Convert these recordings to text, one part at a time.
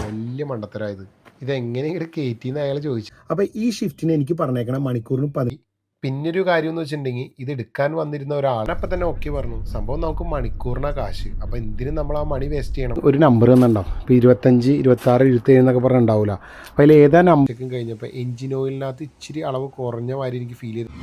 വലിയ മണ്ടത്തരായത്. ഇതെങ്ങനെ ഇങ്ങോട്ട് കയറ്റിയെന്ന് അയാൾ ചോദിച്ചു. അപ്പോൾ ഈ ഷിഫ്റ്റിന് എനിക്ക് പറഞ്ഞേക്കണം മണിക്കൂറിന് പിന്നൊരു കാര്യം എന്ന് വെച്ചിട്ടുണ്ടെങ്കിൽ ഇത് എടുക്കാൻ വന്നിരുന്ന ഒരാൾ അപ്പം തന്നെ ഓക്കെ പറഞ്ഞു. സംഭവം നമുക്ക് മണിക്കൂറിനാ കാശ്, അപ്പോൾ എന്തിനും നമ്മൾ ആ മണി വേസ്റ്റ് ചെയ്യണം. ഒരു നമ്പർ തന്നുണ്ടോ, ഇപ്പോൾ 25, 26, 27 എന്നൊക്കെ പറഞ്ഞിട്ടുണ്ടാവില്ല. അപ്പോൾ അതിൽ ഏതാ നമ്പർ കഴിഞ്ഞപ്പോൾ എഞ്ചിൻ ഓയിലിനകത്ത് ഇച്ചിരി അളവ് കുറഞ്ഞ മാതിരി എനിക്ക് ഫീൽ ചെയ്തു.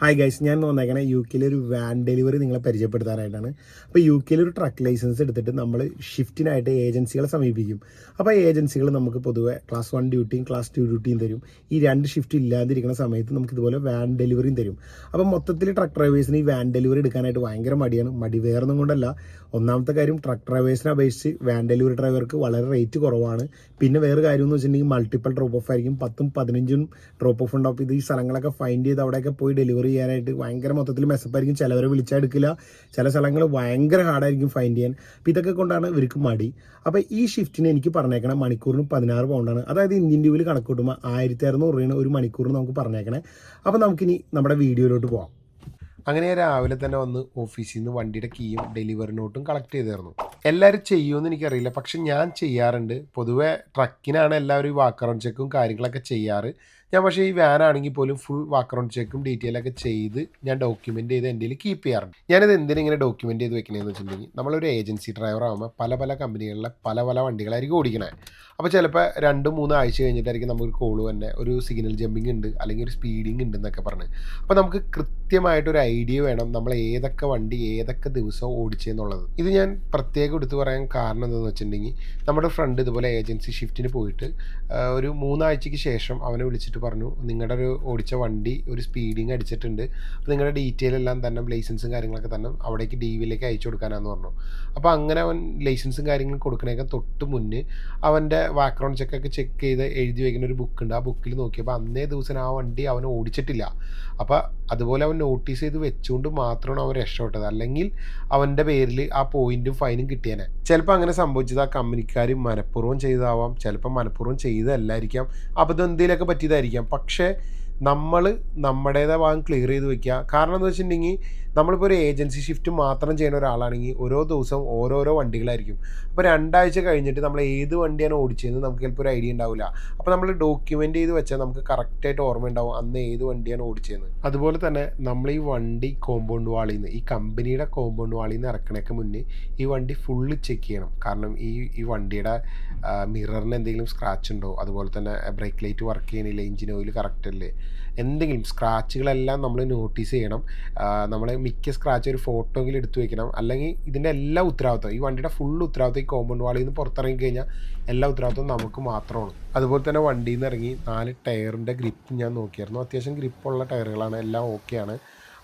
ഹായ് ഗൈസ്, ഞാൻ വന്നേക്കണേ യു കെയിലെ ഒരു വാൻ ഡെലിവറി നിങ്ങളെ പരിചയപ്പെടുത്താനായിട്ടാണ്. അപ്പോൾ യു കെയിൽ ഒരു ട്രക്ക് ലൈസൻസ് എടുത്തിട്ട് നമ്മൾ ഷിഫ്റ്റിനായിട്ട് ഏജൻസികളെ സമീപിക്കും. അപ്പോൾ ഏജൻസികൾ നമുക്ക് പൊതുവെ ക്ലാസ് 1 ഡ്യൂട്ടിയും ക്ലാസ് 2 ഡ്യൂട്ടിയും തരും. ഈ 2 ഷിഫ്റ്റ് ഇല്ലാതിരിക്കുന്ന സമയത്ത് നമുക്ക് ഇതുപോലെ വാൻ ഡെലിവറിയും തരും. അപ്പം മൊത്തത്തിൽ ട്രക്ക് ഡ്രൈവേഴ്സിന് ഈ വാൻ ഡെലിവറി എടുക്കാനായിട്ട് ഭയങ്കര മടിയാണ്. മടി വേറൊന്നും കൊണ്ടല്ല, ഒന്നാമത്തെ കാര്യം ട്രക്ക് ഡ്രൈവേഴ്സിനെ അപേക്ഷിച്ച് വാൻ ഡെലിവറി ഡ്രൈവർക്ക് വളരെ റേറ്റ് കുറവാണ്. പിന്നെ വേറെ കാര്യം എന്ന് വെച്ചിട്ടുണ്ടെങ്കിൽ മൾട്ടിപ്പിൾ ഡ്രോപ്പ് ഓഫ് ആയിരിക്കും, 10ഉം 15ഉം ഡ്രോപ്പ് ഓഫ് ഉണ്ടാവും. ഇത് ഈ സ്ഥലങ്ങളൊക്കെ ഫൈൻഡ് ചെയ്ത് അവിടെയൊക്കെ പോയി ഡെലിവറി ചെയ്യാനായിട്ട് ഭയങ്കര മൊത്തത്തിൽ മെസ്സപ്പായിരിക്കും. ചിലവരെ വിളിച്ചാൽ എടുക്കില്ല, ചില സ്ഥലങ്ങൾ ഭയങ്കര ഹാർഡായിരിക്കും ഫൈൻഡ് ചെയ്യാൻ. അപ്പോൾ ഇതൊക്കെ കൊണ്ടാണ് ഇവർക്ക് മടി. അപ്പോൾ ഈ ഷിഫ്റ്റിന് എനിക്ക് പറഞ്ഞേക്കണം മണിക്കൂറിന് 16 പൗണ്ടാണ്. അതായത് ഇന്ത്യൻ രൂപയിൽ കണക്ക് കൂട്ടുമ്പോൾ 1600 രൂപയാണ് ഒരു മണിക്കൂറിന് നമുക്ക് പറഞ്ഞേക്കണേ. അപ്പോൾ നമുക്കിനി നമ്മുടെ വീഡിയോയിലോട്ട് പോകാം. അങ്ങനെ രാവിലെ തന്നെ വന്ന് ഓഫീസിൽ നിന്ന് വണ്ടിയുടെ കീയും ഡെലിവറി നോട്ടും കളക്ട് ചെയ്തായിരുന്നു. എല്ലാവരും ചെയ്യുമെന്ന് എനിക്കറിയില്ല, പക്ഷെ ഞാൻ ചെയ്യാറുണ്ട്. പൊതുവെ ട്രക്കിനാണ് എല്ലാവരും ഈ വാക്കറൗണ്ട് ചെക്കും കാര്യങ്ങളൊക്കെ ചെയ്യാറ്. ഞാൻ പക്ഷേ ഈ വാൻ ആണെങ്കിൽ പോലും ഫുൾ വാക്കറൗണ്ട് ചെക്കും ഡീറ്റെയിലൊക്കെ ചെയ്ത് ഞാൻ ഡോക്യുമെൻറ്റ് ചെയ്ത് എൻ്റെ കീപ്പ് ചെയ്യാറുണ്ട്. ഞാനിത് എന്തിനും ഇങ്ങനെ ഡോക്യുമെൻറ്റ് ചെയ്ത് വെക്കണമെന്ന് വെച്ചിട്ടുണ്ടെങ്കിൽ, നമ്മളൊരു ഏജൻസി ഡ്രൈവർ ആകുമ്പോൾ പല പല കമ്പനികളിലെ പല പല വണ്ടികളായിരിക്കും ഓടിക്കണേ. അപ്പോൾ ചിലപ്പോൾ 2-3 ആഴ്ച കഴിഞ്ഞിട്ടായിരിക്കും നമുക്ക് കോൾ തന്നെ ഒരു സിഗ്നൽ ജമ്പിങ് ഉണ്ട് അല്ലെങ്കിൽ ഒരു സ്പീഡിങ് ഉണ്ട് എന്നൊക്കെ പറഞ്ഞ്. അപ്പോൾ നമുക്ക് കൃത്യമായിട്ടൊരു ഐഡിയ വേണം നമ്മൾ ഏതൊക്കെ വണ്ടി ഏതൊക്കെ ദിവസം ഓടിച്ചെന്നുള്ളത്. ഇത് ഞാൻ പ്രത്യേകം എടുത്തു പറയാൻ കാരണം എന്താണെന്ന് വെച്ചിട്ടുണ്ടെങ്കിൽ, നമ്മുടെ ഫ്രണ്ട് ഇതുപോലെ ഏജൻസി ഷിഫ്റ്റിന് പോയിട്ട് ഒരു 3 ആഴ്ചയ്ക്ക് ശേഷം അവനെ വിളിച്ചിട്ട് പറഞ്ഞു, നിങ്ങളുടെ ഒരു ഓടിച്ച വണ്ടി ഒരു സ്പീഡിങ് അടിച്ചിട്ടുണ്ട്, അപ്പോൾ നിങ്ങളുടെ ഡീറ്റെയിൽ എല്ലാം തന്നെ ലൈസൻസും കാര്യങ്ങളൊക്കെ തന്നെ അവിടേക്ക് DVയിലേക്ക് അയച്ചു കൊടുക്കാനാന്ന് പറഞ്ഞു. അപ്പോൾ അങ്ങനെ അവൻ ലൈസൻസും കാര്യങ്ങളും കൊടുക്കണേക്കാൾ തൊട്ട് മുന്നേ അവൻ്റെ ബാക്ക്ഗ്രൗണ്ട് ചെക്കൊക്കെ ചെക്ക് ചെയ്ത് എഴുതി വയ്ക്കുന്ന ഒരു ബുക്കുണ്ട്. ആ ബുക്കിൽ നോക്കിയപ്പോൾ അന്നേ ദിവസം ആ വണ്ടി അവൻ ഓടിച്ചിട്ടില്ല. അപ്പോൾ അതുപോലെ അവൻ നോട്ടീസ് ചെയ്ത് വെച്ചുകൊണ്ട് മാത്രമാണ് അവൻ രക്ഷപ്പെട്ടത്. അല്ലെങ്കിൽ അവൻ്റെ പേരിൽ ആ പോയിന്റും ഫൈനും കിട്ടിയേനെ. ചിലപ്പോൾ അങ്ങനെ സംഭവിച്ചത് ആ കമ്പനിക്കാർ മനഃപൂർവ്വം ചെയ്തതാവാം, ചിലപ്പോൾ മനഃപൂർവ്വം ചെയ്തതല്ലായിരിക്കാം, അബദ്ധം എന്തെങ്കിലുമൊക്കെ പറ്റിയതായിരിക്കാം. പക്ഷേ നമ്മൾ നമ്മുടേതായ ഭാഗം ക്ലിയർ ചെയ്ത് വെക്കുക. കാരണം എന്ന് വെച്ചിട്ടുണ്ടെങ്കിൽ, നമ്മളിപ്പോൾ ഒരു ഏജൻസി ഷിഫ്റ്റ് മാത്രം ചെയ്യുന്ന ഒരാളാണെങ്കിൽ ഓരോ ദിവസവും ഓരോരോ വണ്ടികളായിരിക്കും. അപ്പോൾ 2 ആഴ്ച കഴിഞ്ഞിട്ട് നമ്മൾ ഏത് വണ്ടിയാണ് ഓടിച്ചതെന്ന് നമുക്ക് ചിലപ്പോൾ ഒരു ഐഡിയ ഉണ്ടാവില്ല. അപ്പോൾ നമ്മൾ ഡോക്യുമെൻ്റ് ചെയ്ത് വെച്ചാൽ നമുക്ക് കറക്റ്റായിട്ട് ഓർമ്മ ഉണ്ടാവും അന്ന് ഏത് വണ്ടിയാണ് ഓടിച്ചതെന്ന്. അതുപോലെ തന്നെ നമ്മൾ ഈ വണ്ടി കോമ്പൗണ്ട് വാളിൽ നിന്ന്, ഈ കമ്പനിയുടെ കോമ്പൗണ്ട് വാളിൽ നിന്ന് ഇറക്കണേക്ക് മുന്നേ ഈ വണ്ടി ഫുള്ള് ചെക്ക് ചെയ്യണം. കാരണം ഈ വണ്ടിയുടെ മിററിന് എന്തെങ്കിലും സ്ക്രാച്ച് ഉണ്ടോ, അതുപോലെ തന്നെ ബ്രേക്ക് ലൈറ്റ് വർക്ക് ചെയ്യണില്ല, എഞ്ചിൻ ഓയിൽ കറക്റ്റ് അല്ലേ, എന്തെങ്കിലും സ്ക്രാച്ചുകളെല്ലാം നമ്മൾ നോട്ടീസ് ചെയ്യണം. നമ്മൾ മിക്ക സ്ക്രാച്ച് ഒരു ഫോട്ടോയെങ്കിലും എടുത്തു വയ്ക്കണം. അല്ലെങ്കിൽ ഇതിൻ്റെ എല്ലാ ഉത്തരവാദിത്വം, ഈ വണ്ടിയുടെ ഫുൾ ഉത്തരവാദിത്വം ഈ കോമ്പൗണ്ട് വാളിൽ നിന്ന് പുറത്തിറങ്ങി കഴിഞ്ഞാൽ എല്ലാ ഉത്തരവാദിത്വം നമുക്ക് മാത്രമാണ്. അതുപോലെ തന്നെ വണ്ടിയിൽ നിന്ന് ഇറങ്ങി 4 ടയറിൻ്റെ ഗ്രിപ്പ് ഞാൻ നോക്കിയായിരുന്നു. അത്യാവശ്യം ഗ്രിപ്പുള്ള ടയറുകളാണ്, എല്ലാം ഓക്കെയാണ്.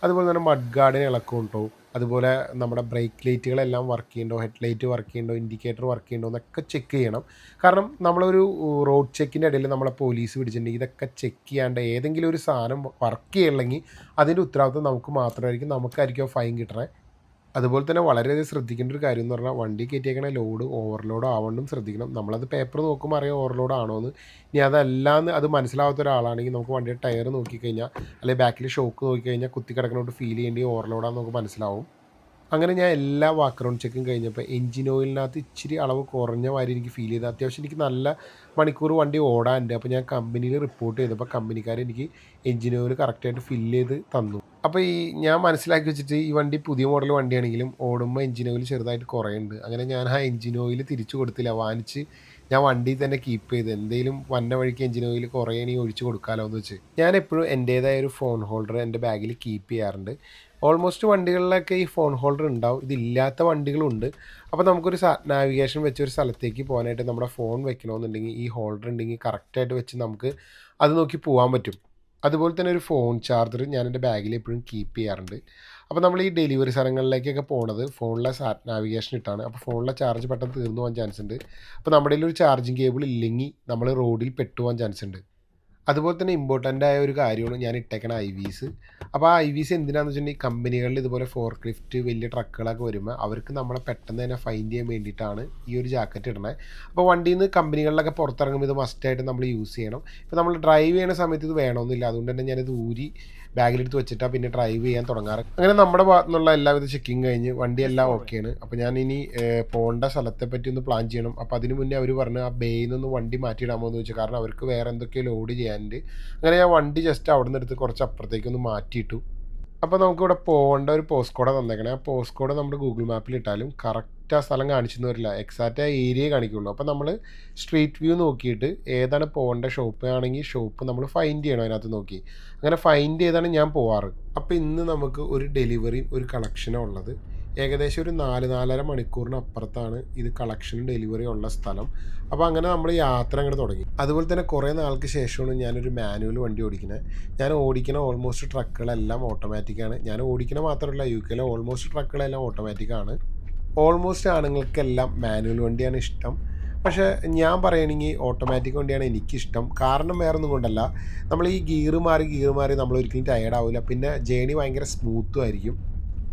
അതുപോലെ തന്നെ മഡ് ഗാർഡിന് ഇളക്കമുണ്ടോ, അതുപോലെ നമ്മുടെ ബ്രേക്ക് ലൈറ്റുകളെല്ലാം വർക്ക് ചെയ്യുന്നുണ്ടോ, ഹെഡ് ലൈറ്റ് വർക്ക് ചെയ്യുന്നുണ്ടോ, ഇൻഡിക്കേറ്റർ വർക്ക് ചെയ്യുന്നുണ്ടോ എന്നൊക്കെ ചെക്ക് ചെയ്യണം. കാരണം നമ്മളൊരു റോഡ് ചെക്കിൻ്റെ ഇടയിൽ നമ്മളെ പോലീസ് പിടിച്ചിട്ടുണ്ടെങ്കിൽ ഇതൊക്കെ ചെക്ക് ചെയ്യാണ്ട് ഏതെങ്കിലും ഒരു സാധനം വർക്ക് ചെയ്യണമെങ്കിൽ അതിൻ്റെ ഉത്തരവാദിത്വം നമുക്ക് മാത്രമായിരിക്കും, നമുക്കായിരിക്കും ഫൈൻ കിട്ടണേ. അതുപോലെ തന്നെ വളരെയധികം ശ്രദ്ധിക്കേണ്ട ഒരു കാര്യം എന്ന് പറഞ്ഞാൽ, വണ്ടി കയറ്റിയേക്കണ ലോഡ് ഓവർലോഡ് ആവണ്ടും ശ്രദ്ധിക്കണം. നമ്മളത് പേപ്പർ നോക്കുമ്പോൾ അറിയാം ഓവർലോഡ് ആണോ എന്ന്. ഇനി അതല്ലാന്ന് അത് മനസ്സിലാവാത്ത ഒരാളാണെങ്കിൽ നമുക്ക് വണ്ടിയുടെ ടയർ നോക്കിക്കഴിഞ്ഞാൽ, അല്ലെങ്കിൽ ബാക്കിൽ ഷോക്ക് നോക്കിക്കഴിഞ്ഞാൽ കുത്തി കിടക്കണോട്ട് ഫീൽ ചെയ്യേണ്ടി ഓവർലോഡാന്ന് നമുക്ക് മനസ്സിലാവും. അങ്ങനെ ഞാൻ എല്ലാ ബാക്ക്ഗ്രൗണ്ട് ചെക്കും കഴിഞ്ഞപ്പോൾ എഞ്ചിൻ ഓയിലിനകത്ത് ഇച്ചിരി അളവ് കുറഞ്ഞ മാതിരി എനിക്ക് ഫീൽ ചെയ്തു. അത്യാവശ്യം എനിക്ക് നല്ല മണിക്കൂർ വണ്ടി ഓടാനുണ്ട്. അപ്പോൾ ഞാൻ കമ്പനിയിൽ റിപ്പോർട്ട് ചെയ്തപ്പോൾ കമ്പനിക്കാർ എനിക്ക് എഞ്ചിൻ ഓയിൽ കറക്റ്റായിട്ട് ഫില്ല് ചെയ്ത് തന്നു. അപ്പോൾ ഞാൻ മനസ്സിലാക്കി വെച്ചിട്ട്, ഈ വണ്ടി പുതിയ മോഡൽ വണ്ടിയാണെങ്കിലും ഓടുമ്പോൾ എഞ്ചിൻ ഓയിൽ ചെറുതായിട്ട് കുറയുന്നുണ്ട്. അങ്ങനെ ഞാൻ ആ എഞ്ചിൻ ഓയിൽ തിരിച്ചു കൊടുത്തില്ല, വാങ്ങിച്ച് ഞാൻ വണ്ടിയിൽ തന്നെ കീപ്പ് ചെയ്ത് എന്തെങ്കിലും വന്ന വഴിക്ക് എഞ്ചിൻ ഓയിൽ കുറേ ഇനി ഒഴിച്ച് കൊടുക്കാമല്ലോ എന്ന് വെച്ച് ഞാൻ എപ്പോഴും എൻ്റേതായ ഒരു ഫോൺ ഹോൾഡർ എൻ്റെ ബാഗിൽ കീപ്പ് ചെയ്യാറുണ്ട്. ഓൾമോസ്റ്റ് വണ്ടികളിലൊക്കെ ഈ ഫോൺ ഹോൾഡർ ഉണ്ടാവും, ഇതില്ലാത്ത വണ്ടികളുണ്ട്. അപ്പോൾ നമുക്കൊരു നാവിഗേഷൻ വെച്ച് ഒരു സ്ഥലത്തേക്ക് പോകാനായിട്ട് നമ്മുടെ ഫോൺ വെക്കണമെന്നുണ്ടെങ്കിൽ ഈ ഹോൾഡർ ഉണ്ടെങ്കിൽ കറക്റ്റായിട്ട് വെച്ച് നമുക്ക് അത് നോക്കി പോകാൻ പറ്റും. അതുപോലെ തന്നെ ഒരു ഫോൺ ചാർജർ ഞാൻ എൻ്റെ ബാഗിൽ എപ്പോഴും കീപ്പ് ചെയ്യാറുണ്ട്. അപ്പോൾ നമ്മൾ ഈ ഡെലിവറി സ്ഥലങ്ങളിലേക്കൊക്കെ പോണത് ഫോണിലെ നാവിഗേഷൻ ഇട്ടാണ്. അപ്പോൾ ഫോണിലെ ചാർജ് പെട്ടെന്ന് തീർന്നു പോകാൻ ചാൻസ് ഉണ്ട്. അപ്പോൾ നമ്മുടെ കയ്യിൽ ഒരു ചാർജിങ് കേബിൾ ഇല്ലെങ്കിൽ നമ്മൾ റോഡിൽ പെട്ടുപോകാൻ ചാൻസ് ഉണ്ട്. അതുപോലെ തന്നെ ഇമ്പോർട്ടൻ്റ് ആയ ഒരു കാര്യമാണ് ഞാൻ ഇട്ടേക്കണ IVs. അപ്പോൾ ആ IVs എന്തിനാണെന്ന് വെച്ചിട്ടുണ്ടെങ്കിൽ, കമ്പനികളിൽ ഇതുപോലെ ഫോർക്ക് ലിഫ്റ്റ് വലിയ ട്രക്കുകളൊക്കെ വരുമ്പോൾ അവർക്ക് നമ്മളെ പെട്ടെന്ന് തന്നെ ഫൈൻഡ് ചെയ്യാൻ വേണ്ടിയിട്ടാണ് ഈ ഒരു ജാക്കറ്റ് ഇടണത്. അപ്പോൾ വണ്ടിയിൽ നിന്ന് കമ്പനികളിലൊക്കെ പുറത്തിറങ്ങുമ്പോൾ ഇത് മസ്റ്റായിട്ട് നമ്മൾ യൂസ് ചെയ്യണം. ഇപ്പോൾ നമ്മൾ ഡ്രൈവ് ചെയ്യുന്ന സമയത്ത് ഇത് വേണമെന്നില്ല, അതുകൊണ്ട് തന്നെ ഞാനിത് ഊരി ബാഗിലെടുത്ത് വെച്ചിട്ടാണ് പിന്നെ ഡ്രൈവ് ചെയ്യാൻ തുടങ്ങാറ്. അങ്ങനെ നമ്മുടെ ഭാഗത്തു നിന്നുള്ള എല്ലാവിധ ചെക്കിങ് കഴിഞ്ഞ് വണ്ടിയെല്ലാം ഓക്കെയാണ്. അപ്പോൾ ഞാൻ ഇനി പോകേണ്ട സ്ഥലത്തെ പറ്റി ഒന്ന് പ്ലാൻ ചെയ്യണം. അപ്പോൾ അതിന് മുന്നേ അവർ പറഞ്ഞു ആ ബേയിൽ നിന്ന് വണ്ടി മാറ്റിയിടാമോ എന്ന് ചോദിച്ചു. കാരണം അവർക്ക് വേറെ എന്തൊക്കെയോ ലോഡ് ചെയ്യാനുണ്ട്. അങ്ങനെ ഞാൻ വണ്ടി ജസ്റ്റ് അവിടെ നിന്ന് എടുത്ത് കുറച്ച് അപ്പുറത്തേക്കൊന്ന് മാറ്റിയിട്ടു. അപ്പോൾ നമുക്കിവിടെ പോകേണ്ട ഒരു പോസ്റ്റ് കോഡാണ് തന്നേക്കണേ. ആ പോസ്റ്റ് കോഡ് നമ്മുടെ ഗൂഗിൾ മാപ്പിൽ ഇട്ടാലും കറക്റ്റ് ആ സ്ഥലം കാണിച്ചെന്ന് വരില്ല, എക്സാക്റ്റ് ആ ഏരിയ കാണിക്കുള്ളൂ. അപ്പോൾ നമ്മൾ സ്ട്രീറ്റ് വ്യൂ നോക്കിയിട്ട് ഏതാണ് പോകേണ്ട ഷോപ്പ് ആണെങ്കിൽ ഷോപ്പ് നമ്മൾ ഫൈൻഡ് ചെയ്യണം അതിനകത്ത് നോക്കി. അങ്ങനെ ഫൈൻഡ് ചെയ്താണ് ഞാൻ പോവാറ്. അപ്പോൾ ഇന്ന് നമുക്ക് ഒരു ഡെലിവറി ഒരു കളക്ഷനും ഉള്ളത്. ഏകദേശം ഒരു 4-4.5 മണിക്കൂറിന് അപ്പുറത്താണ് ഇത് കളക്ഷനും ഡെലിവറി ഉള്ള സ്ഥലം. അപ്പോൾ അങ്ങനെ നമ്മൾ യാത്ര അങ്ങോട്ട് തുടങ്ങി. അതുപോലെ തന്നെ കുറേ നാൾക്ക് ശേഷമാണ് ഞാനൊരു മാനുവൽ വണ്ടി ഓടിക്കുന്നത്. ഞാൻ ഓടിക്കുന്ന ഓൾമോസ്റ്റ് ട്രക്കുകളെല്ലാം ഓട്ടോമാറ്റിക്കാണ്. ഞാൻ ഓടിക്കുന്ന മാത്രമല്ല, UK ഓൾമോസ്റ്റ് ട്രക്കുകളെല്ലാം ഓട്ടോമാറ്റിക്കാണ്. ഓൾമോസ്റ്റ് ആണുങ്ങൾക്കെല്ലാം മാനുവൽ വണ്ടിയാണ് ഇഷ്ടം. പക്ഷേ ഞാൻ പറയുകയാണെങ്കിൽ ഓട്ടോമാറ്റിക് വണ്ടിയാണ് എനിക്കിഷ്ടം. കാരണം വേറെ ഒന്നും കൊണ്ടല്ല, നമ്മൾ ഈ ഗിയർ മാറി നമ്മൾ ഒരിക്കലും ടയേർഡ് ആവില്ല. പിന്നെ ജേണി ഭയങ്കര സ്മൂത്തും ആയിരിക്കും.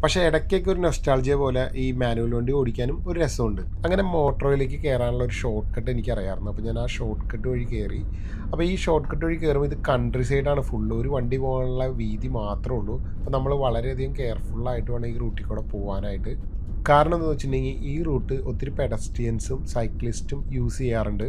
പക്ഷേ ഇടയ്ക്കൊക്കെ ഒരു നൊസ്റ്റാൾജിയ പോലെ ഈ മാനുവൽ വണ്ടി ഓടിക്കാനും ഒരു രസമുണ്ട്. അങ്ങനെ മോട്ടോറിലേക്ക് കയറാനുള്ള ഒരു ഷോർട്ട് കട്ട് എനിക്കറിയാമായിരുന്നു. അപ്പോൾ ഞാൻ ആ ഷോർട്ട് കട്ട് വഴി കയറി. അപ്പോൾ ഈ ഷോർട്ട് കട്ട് വഴി കയറുമ്പോൾ ഇത് കൺട്രി സൈഡാണ് ഫുള്ള്, ഒരു വണ്ടി പോകാനുള്ള വീതി മാത്രമേ ഉള്ളൂ. അപ്പോൾ നമ്മൾ വളരെയധികം കെയർഫുള്ളായിട്ട് വേണം ഈ റൂട്ടിൽ കൂടെ പോകാനായിട്ട്. കാരണം എന്താണെന്ന് വെച്ചിട്ടുണ്ടെങ്കിൽ ഈ റൂട്ട് ഒത്തിരി പെഡസ്ട്രിയൻസും സൈക്ലിസ്റ്റും യൂസ് ചെയ്യാറുണ്ട്.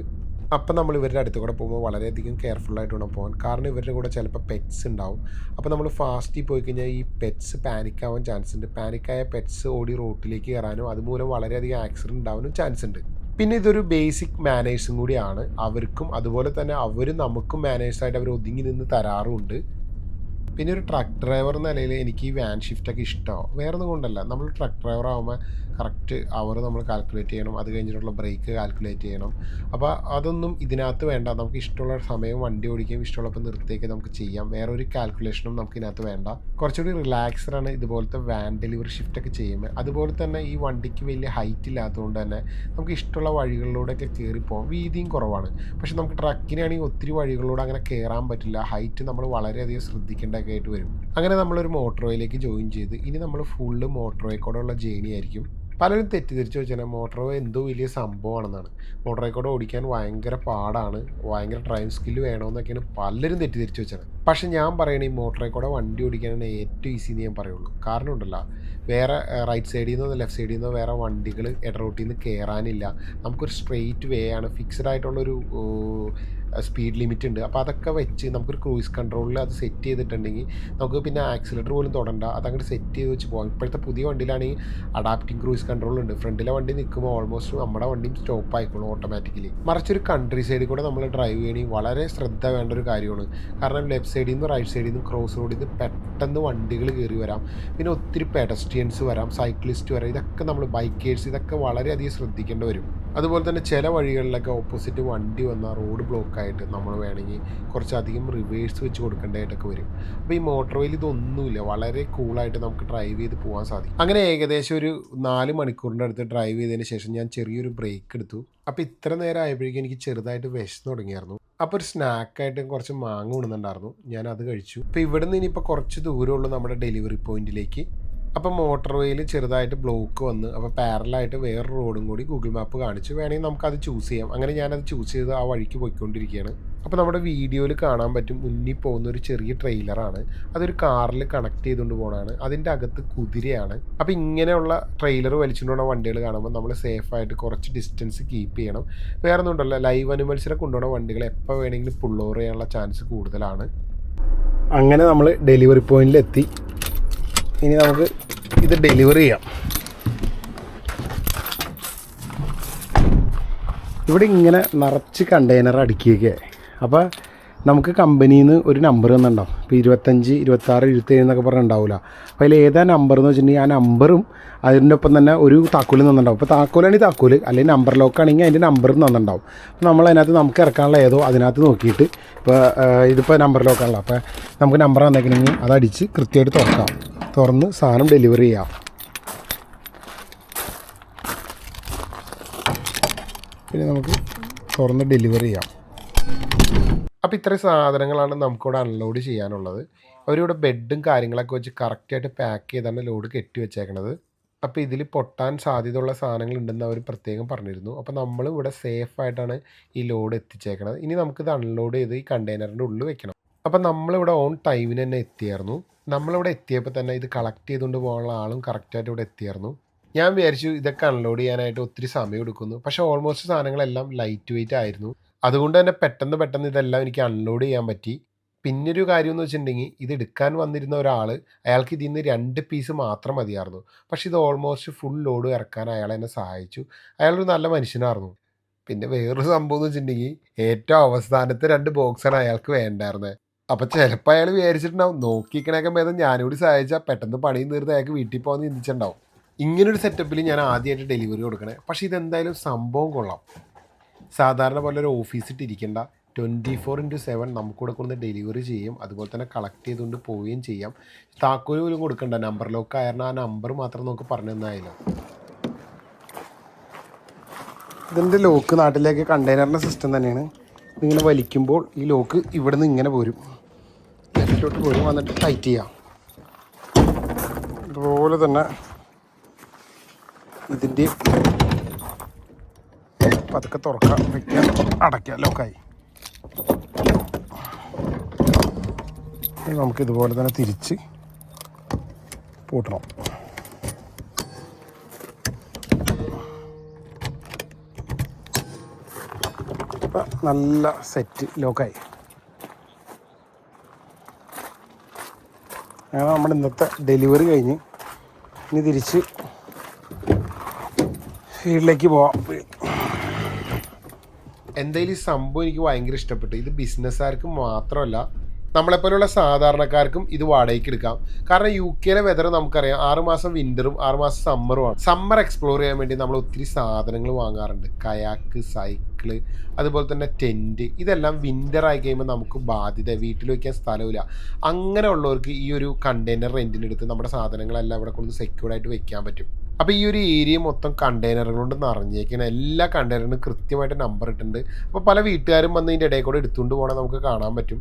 അപ്പം നമ്മൾ ഇവരുടെ അടുത്ത് കൂടെ പോകുമ്പോൾ വളരെയധികം കെയർഫുള്ളായിട്ട് വേണം പോകാൻ. കാരണം ഇവരുടെ കൂടെ ചിലപ്പോൾ പെറ്റ്സ് ഉണ്ടാവും. അപ്പോൾ നമ്മൾ ഫാസ്റ്റിൽ പോയി കഴിഞ്ഞാൽ ഈ പെറ്റ്സ് പാനിക്കാവാൻ ചാൻസ് ഉണ്ട്. പാനിക്കായ പെറ്റ്സ് ഓടി റോട്ടിലേക്ക് കയറാനും അതുമൂലം വളരെയധികം ആക്സിഡൻറ്റ് ഉണ്ടാവാനും ചാൻസ് ഉണ്ട്. പിന്നെ ഇതൊരു ബേസിക് മാനേഴ്സും കൂടിയാണ് അവർക്കും. അതുപോലെ തന്നെ അവർ നമുക്കും മാനേഴ്സായിട്ട് അവർ ഒതുങ്ങി നിന്ന് തരാറുമുണ്ട്. പിന്നെ ഒരു ട്രക്ക് ഡ്രൈവർ എന്ന നിലയിൽ എനിക്ക് ഈ വാൻ ഷിഫ്റ്റൊക്കെ ഇഷ്ടമാവും. വേറെ ഒന്നും കൊണ്ടല്ല, നമ്മൾ ട്രക്ക് ഡ്രൈവർ ആകുമ്പോൾ കറക്റ്റ് അവർ നമ്മൾ കാൽക്കുലേറ്റ് ചെയ്യണം, അത് കഴിഞ്ഞിട്ടുള്ള ബ്രേക്ക് കാൽക്കുലേറ്റ് ചെയ്യണം. അപ്പോൾ അതൊന്നും ഇതിനകത്ത് വേണ്ട. നമുക്ക് ഇഷ്ടമുള്ള സമയം വണ്ടി ഓടിക്കുകയും ഇഷ്ടമുള്ളപ്പോൾ നിർത്തിയൊക്കെ നമുക്ക് ചെയ്യാം. വേറെ ഒരു കാൽക്കുലേഷനും നമുക്ക് ഇതിനകത്ത് വേണ്ട. കുറച്ചുകൂടി റിലാക്സ്ഡാണ് ഇതുപോലത്തെ വാൻ ഡെലിവറി ഷിഫ്റ്റൊക്കെ ചെയ്യുമ്പോൾ. അതുപോലെ തന്നെ ഈ വണ്ടിക്ക് വലിയ ഹൈറ്റ് ഇല്ലാത്തതുകൊണ്ട് തന്നെ നമുക്ക് ഇഷ്ടമുള്ള വഴികളിലൂടെയൊക്കെ കയറിപ്പോകാം. വീതിയും കുറവാണ്. പക്ഷെ നമുക്ക് ട്രക്കിനാണെങ്കിൽ ഒത്തിരി വഴികളിലൂടെ അങ്ങനെ കയറാൻ പറ്റില്ല. ഹൈറ്റ് നമ്മൾ വളരെയധികം ശ്രദ്ധിക്കേണ്ടതൊക്കെ ആയിട്ട് വരും. അങ്ങനെ നമ്മളൊരു മോട്ടോർവേയിലേക്ക് ജോയിൻ ചെയ്ത് ഇനി നമ്മൾ ഫുള്ള് മോട്ടോർവേ കൂടെ ഉള്ള ജേണി ആയിരിക്കും. പലരും തെറ്റിദ്ധരിച്ച് വെച്ചാൽ മോട്ടോർവേ എന്തോ വലിയ സംഭവമാണെന്നാണ്. മോട്ടോർവേ കൂടെ ഓടിക്കാൻ ഭയങ്കര പാടാണ്, ഭയങ്കര ഡ്രൈവിംഗ് സ്കില്ല് വേണമെന്നൊക്കെയാണ് പലരും തെറ്റിദ്ധരിച്ച് വെച്ചത്. പക്ഷേ ഞാൻ പറയണേ ഈ മോട്ടോർവേ കൂടെ വണ്ടി ഓടിക്കാനാണ് ഏറ്റവും ഈസി എന്ന് ഞാൻ പറയുള്ളൂ. കാരണം ഉണ്ടല്ലോ, വേറെ റൈറ്റ് സൈഡിൽ നിന്നോ ലെഫ്റ്റ് സൈഡിൽ നിന്നോ വേറെ വണ്ടികൾ ഇടറോട്ടിൽ നിന്ന് കയറാനില്ല. നമുക്കൊരു സ്ട്രെയിറ്റ് വേ ആണ്, ഫിക്സഡ് ആയിട്ടുള്ളൊരു സ്പീഡ് ലിമിറ്റ് ഉണ്ട്. അപ്പോൾ അതൊക്കെ വെച്ച് നമുക്കൊരു ക്രൂയിസ് കൺട്രോളിൽ അത് സെറ്റ് ചെയ്തിട്ടുണ്ടെങ്കിൽ നമുക്ക് പിന്നെ ആക്സിലേറ്റർ പോലും തൊടണ്ട, അതങ്ങോട്ട് സെറ്റ് ചെയ്ത് വെച്ച് പോകാം. ഇപ്പോഴത്തെ പുതിയ വണ്ടിയിലാണെങ്കിൽ അഡാപ്റ്റിംഗ് ക്രൂയിസ് കൺട്രോൾ ഉണ്ട്. ഫ്രണ്ടിലെ വണ്ടി നിൽക്കുമ്പോൾ ഓൾമോസ്റ്റ് നമ്മുടെ വണ്ടിയും സ്റ്റോപ്പ് ആയിക്കോളും ഓട്ടോമാറ്റിക്കലി. മറിച്ചൊരു കൺട്രി സൈഡിൽ കൂടെ നമ്മൾ ഡ്രൈവ് ചെയ്യണമെങ്കിൽ വളരെ ശ്രദ്ധ വേണ്ട ഒരു കാര്യമാണ്. കാരണം ലെഫ്റ്റ് സൈഡിൽ നിന്ന് റൈറ്റ് സൈഡിൽ നിന്ന് ക്രോസ് റോഡിൽ നിന്ന് പെട്ടെന്ന് വണ്ടികൾ കയറി വരാം. പിന്നെ ഒത്തിരി പെഡസ്ട്രിയൻസ് വരാം, സൈക്ലിസ്റ്റ് വരാം. ഇതൊക്കെ നമ്മൾ ബൈക്കേഴ്സ് ഇതൊക്കെ വളരെയധികം ശ്രദ്ധിക്കേണ്ടി വരും. അതുപോലെ തന്നെ ചില വഴികളിലൊക്കെ ഓപ്പോസിറ്റ് വണ്ടി വന്നാൽ റോഡ് ബ്ലോക്കായിട്ട് നമ്മൾ വേണമെങ്കിൽ കുറച്ചധികം റിവേഴ്സ് വെച്ച് കൊടുക്കേണ്ടതായിട്ടൊക്കെ വരും. അപ്പോൾ ഈ മോട്ടോർവേയിൽ ഇതൊന്നുമില്ല, വളരെ കൂളായിട്ട് നമുക്ക് ഡ്രൈവ് ചെയ്ത് പോകാൻ സാധിക്കും. അങ്ങനെ ഏകദേശം ഒരു 4 മണിക്കൂറിൻ്റെ അടുത്ത് ഡ്രൈവ് ചെയ്തതിന് ശേഷം ഞാൻ ചെറിയൊരു ബ്രേക്ക് എടുത്തു. അപ്പോൾ ഇത്ര നേരം ആയപ്പോഴേക്കും എനിക്ക് ചെറുതായിട്ട് വിശന്ന് തുടങ്ങിയായിരുന്നു. അപ്പോൾ ഒരു സ്നാക്കായിട്ട് കുറച്ച് മാങ്ങ കൊണ്ടുവന്നിട്ടുണ്ടായിരുന്നു, ഞാൻ അത് കഴിച്ചു. അപ്പോൾ ഇവിടെ നിന്ന് ഇനിയിപ്പോൾ കുറച്ച് ദൂരമുള്ളൂ നമ്മുടെ ഡെലിവറി പോയിന്റിലേക്ക്. അപ്പോൾ മോട്ടോർവേയിൽ ചെറുതായിട്ട് ബ്ലോക്ക് വന്ന് അപ്പോൾ പാരലായിട്ട് വേറെ റോഡും കൂടി ഗൂഗിൾ മാപ്പ് കാണിച്ചു. വേണമെങ്കിൽ നമുക്കത് ചൂസ് ചെയ്യാം. അങ്ങനെ ഞാനത് ചൂസ് ചെയ്ത് ആ വഴിക്ക് പോയിക്കൊണ്ടിരിക്കുകയാണ്. അപ്പോൾ നമ്മുടെ വീഡിയോയിൽ കാണാൻ പറ്റും മുന്നിൽ പോകുന്ന ഒരു ചെറിയ ട്രെയിലറാണ്. അതൊരു കാറിൽ കണക്ട് ചെയ്തുകൊണ്ട് പോകണതാണ്. അതിൻ്റെ അകത്ത് കുതിരയാണ്. അപ്പോൾ ഇങ്ങനെയുള്ള ട്രെയിലർ വലിച്ചുകൊണ്ടുപോകുന്ന വണ്ടികൾ കാണുമ്പോൾ നമ്മൾ സേഫായിട്ട് കുറച്ച് ഡിസ്റ്റൻസ് കീപ്പ് ചെയ്യണം. വേറെ ഒന്നും ഉണ്ടല്ലോ, ലൈവ് അനിമൽസിനെ കൊണ്ടുപോകുന്ന വണ്ടികൾ എപ്പോൾ വേണമെങ്കിലും പുൾ ഓവർ ചെയ്യാനുള്ള ചാൻസ് കൂടുതലാണ്. അങ്ങനെ നമ്മൾ ഡെലിവറി പോയിന്റിലെത്തി. ഇനി നമുക്ക് ഇത് ഡെലിവറി ചെയ്യാം. ഇവിടെ ഇങ്ങനെ നിറച്ച് കണ്ടെയ്നർ അടുക്കിയൊക്കെ. അപ്പോൾ നമുക്ക് കമ്പനിയിൽ നിന്ന് ഒരു നമ്പർ തന്നിട്ടുണ്ടാവും. ഇപ്പോൾ 25, 26, 27 എന്നൊക്കെ പറഞ്ഞിട്ടുണ്ടാവില്ല. അപ്പോൾ അതിൽ ഏതാ നമ്പർ എന്ന് വെച്ചിട്ടുണ്ടെങ്കിൽ ആ നമ്പറും അതിൻ്റെ ഒപ്പം തന്നെ ഒരു താക്കോൽ തന്നിട്ടുണ്ടാവും. ഇപ്പോൾ താക്കോലാണെങ്കിൽ താക്കോൽ, അല്ലെങ്കിൽ നമ്പർ ലോക്കാണെങ്കിൽ അതിൻ്റെ നമ്പറും തന്നിട്ടുണ്ടാവും. അപ്പോൾ നമ്മൾ അതിനകത്ത് നമുക്ക് ഇറക്കാനുള്ള ഏതോ അതിനകത്ത് നോക്കിയിട്ട് ഇപ്പോൾ ഇതിപ്പോൾ നമ്പർ ലോക്കാണല്ലോ, അപ്പോൾ നമുക്ക് നമ്പർ തന്നേക്കണമെങ്കിൽ അതടിച്ച് കൃത്യമായിട്ട് തുറക്കാം. തുറന്ന് സാധനം ഡെലിവറി ചെയ്യാം. പിന്നെ നമുക്ക് തുറന്ന് ഡെലിവറി ചെയ്യാം. അപ്പോൾ ഇത്രയും സാധനങ്ങളാണ് നമുക്കിവിടെ അൺലോഡ് ചെയ്യാനുള്ളത്. അവരിവിടെ ബെഡും കാര്യങ്ങളൊക്കെ വെച്ച് കറക്റ്റായിട്ട് പാക്ക് ചെയ്താണ് ലോഡ് കെട്ടി വെച്ചേക്കണത്. അപ്പോൾ ഇതിൽ പൊട്ടാൻ സാധ്യതയുള്ള സാധനങ്ങളുണ്ടെന്ന് അവർ പ്രത്യേകം പറഞ്ഞിരുന്നു. അപ്പോൾ നമ്മൾ ഇവിടെ സേഫായിട്ടാണ് ഈ ലോഡ് എത്തിച്ചേക്കണത്. ഇനി നമുക്കിത് അൺലോഡ് ചെയ്ത് ഈ കണ്ടെയ്നറിൻ്റെ ഉള്ളിൽ വെക്കണം. അപ്പം നമ്മളിവിടെ ഓൺ ടൈമിന് തന്നെ എത്തിയായിരുന്നു. നമ്മളിവിടെ എത്തിയപ്പോൾ തന്നെ ഇത് കളക്ട് ചെയ്തുകൊണ്ട് പോകാനുള്ള ആളും കറക്റ്റായിട്ട് ഇവിടെ എത്തിയായിരുന്നു. ഞാൻ വിചാരിച്ചു ഇതൊക്കെ അൺലോഡ് ചെയ്യാനായിട്ട് ഒത്തിരി സമയം എടുക്കുന്നു. പക്ഷേ ഓൾമോസ്റ്റ് സാധനങ്ങളെല്ലാം ലൈറ്റ് വെയിറ്റ് ആയിരുന്നു. അതുകൊണ്ട് തന്നെ പെട്ടെന്ന് ഇതെല്ലാം എനിക്ക് അൺലോഡ് ചെയ്യാൻ പറ്റി. പിന്നൊരു കാര്യം എന്ന് വെച്ചിട്ടുണ്ടെങ്കിൽ ഇത് എടുക്കാൻ വന്നിരുന്ന ഒരാൾ അയാൾക്ക് ഇതിൽ നിന്ന് 2 പീസ് മാത്രം മതിയായിരുന്നു. പക്ഷേ ഇത് ഓൾമോസ്റ്റ് ഫുൾ ലോഡ് ഇറക്കാൻ അയാൾ എന്നെ സഹായിച്ചു. അയാളൊരു നല്ല മനുഷ്യനായിരുന്നു. പിന്നെ വേറൊരു സംഭവം എന്ന് വെച്ചിട്ടുണ്ടെങ്കിൽ ഏറ്റവും അവസാനത്തെ 2 ബോക്സാണ് അയാൾക്ക് വേണ്ടായിരുന്നത്. അപ്പം ചിലപ്പോൾ അയാൾ വിചാരിച്ചിട്ടുണ്ടാവും നോക്കിക്കണേക്കെ ഭേദം ഞാനുകൂടി സഹായിച്ചാൽ പെട്ടെന്ന് പണിയും തീർത്ത് അയാൾക്ക് വീട്ടിൽ പോകാൻ ചിന്തിച്ചിട്ടുണ്ടാവും. ഇങ്ങനൊരു സെറ്റപ്പിൽ ഞാൻ ആദ്യമായിട്ട് ഡെലിവറി കൊടുക്കണേ. പക്ഷേ ഇതെന്തായാലും സംഭവം കൊള്ളാം. സാധാരണ പോലെ ഒരു ഓഫീസിട്ടിരിക്കേണ്ട 24/7 നമുക്കിവിടെ കൊണ്ട് ഡെലിവറി ചെയ്യും. അതുപോലെ തന്നെ കളക്ട് ചെയ്തുകൊണ്ട് പോവുകയും ചെയ്യാം. താക്കോല് പോലും കൊടുക്കണ്ട. നമ്പർ ലോക്ക് ആയിരുന്നു. ആ നമ്പർ മാത്രം നമുക്ക് പറഞ്ഞു തന്നായാലും. ഇതിൻ്റെ ലോക്ക് നാട്ടിലേക്ക് കണ്ടെയ്നറിൻ്റെ സിസ്റ്റം തന്നെയാണ്. ഇതിങ്ങനെ വലിക്കുമ്പോൾ ഈ ലോക്ക് ഇവിടെ നിന്ന് ഇങ്ങനെ പോരും, ലെഫ്റ്റിലോട്ട് പോരും, വന്നിട്ട് ടൈറ്റ് ചെയ്യാം. അതുപോലെ തന്നെ ഇതിൻ്റെ പതുക്കെ തുറക്കാം, വയ്ക്കാം, അടയ്ക്കാം, ലോക്കായി. നമുക്ക് ഇതുപോലെ തന്നെ തിരിച്ച് പൂട്ടണം. അപ്പം നല്ല സെറ്റ് ലോക്കായി. അങ്ങനെ നമ്മുടെ ഇന്നത്തെ ഡെലിവറി കഴിഞ്ഞ് ഇനി തിരിച്ച് വീട്ടിലേക്ക് പോവാം. എന്തായാലും ഈ സംഭവം എനിക്ക് ഭയങ്കര ഇഷ്ടപ്പെട്ടു. ഇത് ബിസിനസ്സുകാർക്ക് മാത്രമല്ല നമ്മളെപ്പോലുള്ള സാധാരണക്കാർക്കും ഇത് വാടകയ്ക്ക് എടുക്കാം. കാരണം UK വെതർ നമുക്കറിയാം, 6 മാസം വിൻ്ററും 6 മാസം സമ്മറുമാണ്. സമ്മർ എക്സ്പ്ലോർ ചെയ്യാൻ വേണ്ടി നമ്മൾ ഒത്തിരി സാധനങ്ങൾ വാങ്ങാറുണ്ട്. കയാക്ക്, സൈക്കിള്, അതുപോലെ തന്നെ ടെൻറ്റ്. ഇതെല്ലാം വിൻ്റർ ആയി കഴിയുമ്പോൾ നമുക്ക് ബാധ്യത, വീട്ടിൽ വയ്ക്കാൻ സ്ഥലമില്ല. അങ്ങനെയുള്ളവർക്ക് ഈ ഒരു കണ്ടെയ്നർ റെൻറ്റിനെടുത്ത് നമ്മുടെ സാധനങ്ങളെല്ലാം ഇവിടെ കൊണ്ട് സെക്യൂർഡായിട്ട് വെക്കാൻ പറ്റും. അപ്പോൾ ഈ ഒരു ഏരിയ മൊത്തം കണ്ടെയ്നറുകൾ കൊണ്ട് നിറഞ്ഞേക്കണം. എല്ലാ കണ്ടെയ്നറിനും കൃത്യമായിട്ട് നമ്പർ ഇട്ടിട്ടുണ്ട്. അപ്പോൾ പല വീട്ടുകാരും വന്ന് ഇതിൻ്റെ ഇടയിൽ കൂടെ എടുത്തുകൊണ്ട് പോകണം നമുക്ക് കാണാൻ പറ്റും.